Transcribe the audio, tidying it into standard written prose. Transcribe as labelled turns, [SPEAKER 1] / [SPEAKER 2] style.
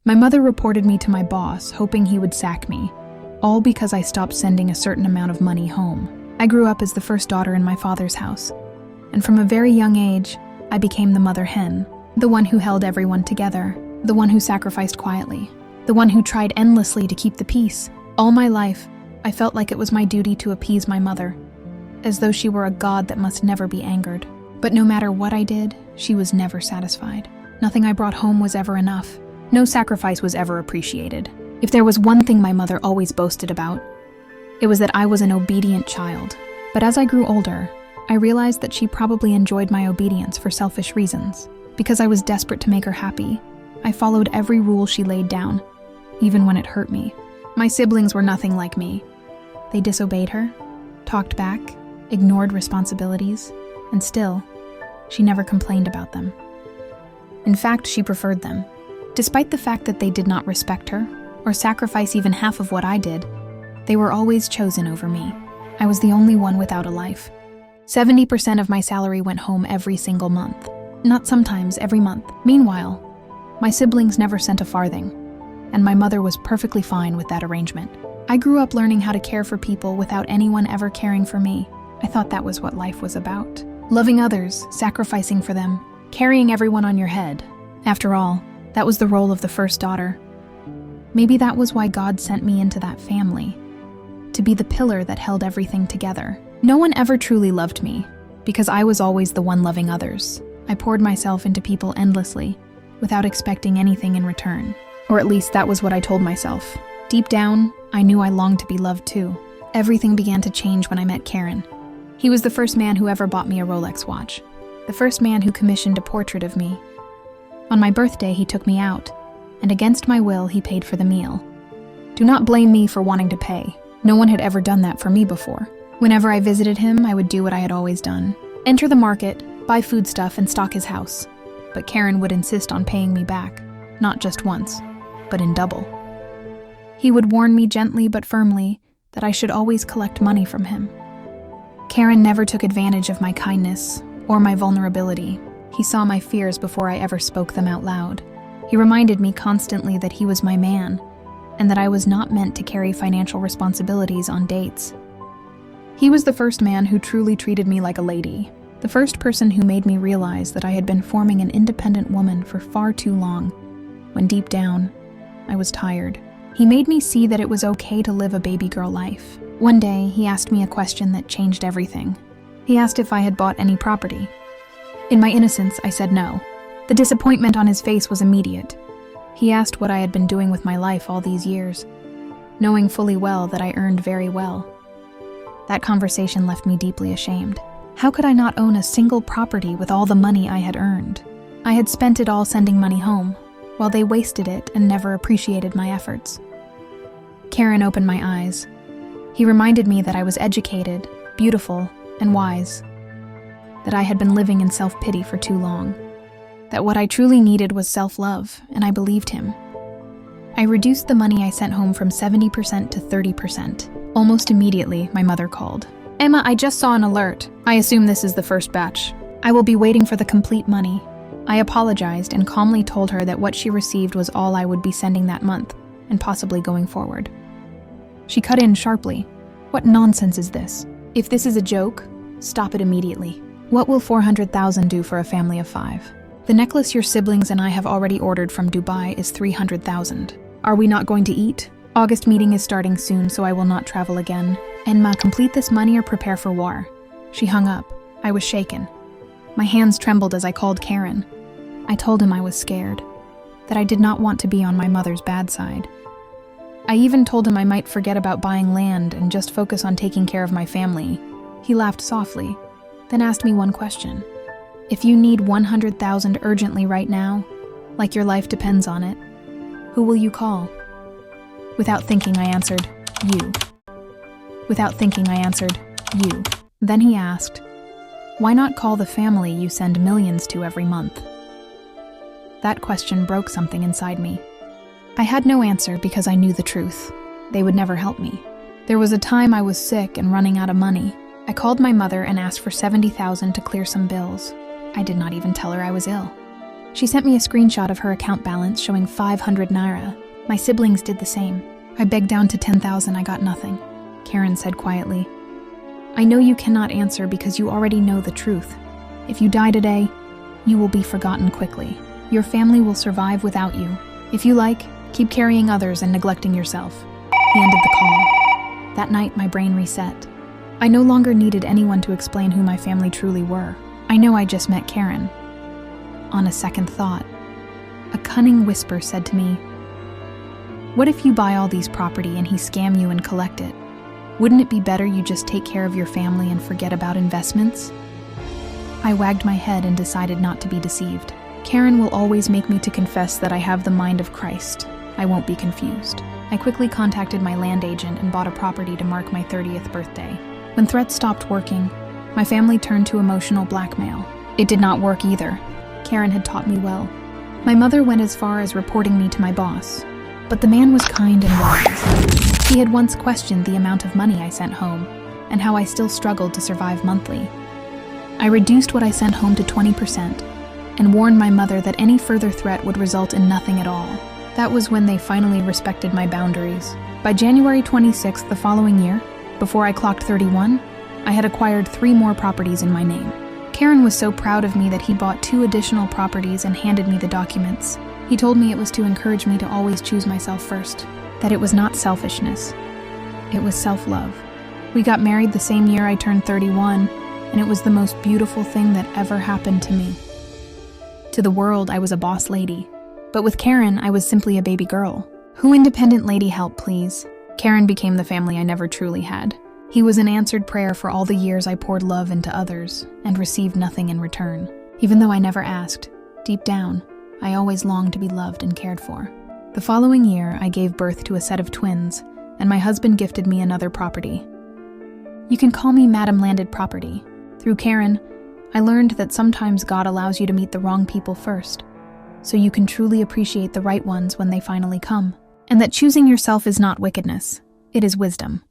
[SPEAKER 1] My mother reported me to my boss, hoping he would sack me, all because I stopped sending a certain amount of money home. I grew up as the first daughter in my father's house, and from a very young age, I became the mother hen, the one who held everyone together, the one who sacrificed quietly, the one who tried endlessly to keep the peace. All my life, I felt like it was my duty to appease my mother, as though she were a god that must never be angered. But no matter what I did, she was never satisfied. Nothing I brought home was ever enough. No sacrifice was ever appreciated. If there was one thing my mother always boasted about, it was that I was an obedient child. But as I grew older, I realized that she probably enjoyed my obedience for selfish reasons. Because I was desperate to make her happy, I followed every rule she laid down, even when it hurt me. My siblings were nothing like me. They disobeyed her, talked back, ignored responsibilities, and still, she never complained about them. In fact, she preferred them. Despite the fact that they did not respect her, or sacrifice even half of what I did, they were always chosen over me. I was the only one without a life. 70% of my salary went home every single month. Not sometimes, every month. Meanwhile, my siblings never sent a farthing, and my mother was perfectly fine with that arrangement. I grew up learning how to care for people without anyone ever caring for me. I thought that was what life was about. Loving others, sacrificing for them, carrying everyone on your head. After all, that was the role of the first daughter. Maybe that was why God sent me into that family, to be the pillar that held everything together. No one ever truly loved me, because I was always the one loving others. I poured myself into people endlessly, without expecting anything in return. Or at least that was what I told myself. Deep down, I knew I longed to be loved too. Everything began to change when I met Karen. He was the first man who ever bought me a Rolex watch. The first man who commissioned a portrait of me. On my birthday, he took me out, and against my will, he paid for the meal. Do not blame me for wanting to pay. No one had ever done that for me before. Whenever I visited him, I would do what I had always done. Enter the market, buy foodstuff, and stock his house. But Karen would insist on paying me back, not just once, but in double. He would warn me gently but firmly that I should always collect money from him. Karen never took advantage of my kindness or my vulnerability. He saw my fears before I ever spoke them out loud. He reminded me constantly that he was my man, and that I was not meant to carry financial responsibilities on dates. He was the first man who truly treated me like a lady, the first person who made me realize that I had been forming an independent woman for far too long, when deep down, I was tired. He made me see that it was okay to live a baby girl life. One day, he asked me a question that changed everything. He asked if I had bought any property. In my innocence, I said no. The disappointment on his face was immediate. He asked what I had been doing with my life all these years, knowing fully well that I earned very well. That conversation left me deeply ashamed. How could I not own a single property with all the money I had earned? I had spent it all sending money home, while they wasted it and never appreciated my efforts. Karen opened my eyes. He reminded me that I was educated, beautiful, and wise. That I had been living in self-pity for too long. That what I truly needed was self-love, and I believed him. I reduced the money I sent home from 70% to 30%. Almost immediately, my mother called. "Emma, I just saw an alert. I assume this is the first batch. I will be waiting for the complete money." I apologized and calmly told her that what she received was all I would be sending that month, and possibly going forward. She cut in sharply. "What nonsense is this? If this is a joke, stop it immediately. What will 400,000 do for a family of 5? The necklace your siblings and I have already ordered from Dubai is 300,000. Are we not going to eat? August meeting is starting soon, so I will not travel again. Enma, complete this money or prepare for war." She hung up. I was shaken. My hands trembled as I called Karen. I told him I was scared, that I did not want to be on my mother's bad side. I even told him I might forget about buying land and just focus on taking care of my family. He laughed softly, then asked me one question. "If you need 100,000 urgently right now, like your life depends on it, who will you call?" Without thinking, I answered, "You." Without thinking, I answered, "You." Then he asked, "Why not call the family you send millions to every month?" That question broke something inside me. I had no answer because I knew the truth. They would never help me. There was a time I was sick and running out of money. I called my mother and asked for 70,000 to clear some bills. I did not even tell her I was ill. She sent me a screenshot of her account balance showing 500 naira. My siblings did the same. I begged down to 10,000, I got nothing. Karen said quietly, I know you cannot answer because you already know the truth. If you die today, you will be forgotten quickly. Your family will survive without you. If you like, keep carrying others and neglecting yourself. He ended the call. That night, my brain reset. I no longer needed anyone to explain who my family truly were. I know I just met Karen. On a second thought, a cunning whisper said to me, what if you buy all these property and he scam you and collect it? Wouldn't it be better you just take care of your family and forget about investments? I wagged my head and decided not to be deceived. Karen will always make me to confess that I have the mind of Christ. I won't be confused. I quickly contacted my land agent and bought a property to mark my 30th birthday. When threats stopped working, my family turned to emotional blackmail. It did not work either. Karen had taught me well. My mother went as far as reporting me to my boss, but the man was kind and wise. He had once questioned the amount of money I sent home and how I still struggled to survive monthly. I reduced what I sent home to 20% and warned my mother that any further threat would result in nothing at all. That was when they finally respected my boundaries. By January 26th the following year, before I clocked 31, I had acquired 3 more properties in my name. Karen was so proud of me that he bought 2 additional properties and handed me the documents. He told me it was to encourage me to always choose myself first, that it was not selfishness. It was self-love. We got married the same year I turned 31, and it was the most beautiful thing that ever happened to me. To the world, I was a boss lady, but with Karen, I was simply a baby girl. Who independent lady help, please? Karen became the family I never truly had. He was an answered prayer for all the years I poured love into others and received nothing in return. Even though I never asked, deep down, I always longed to be loved and cared for. The following year, I gave birth to a set of twins, and my husband gifted me another property. You can call me Madam Landed Property. Through Karen, I learned that sometimes God allows you to meet the wrong people first, so you can truly appreciate the right ones when they finally come, and that choosing yourself is not wickedness, it is wisdom.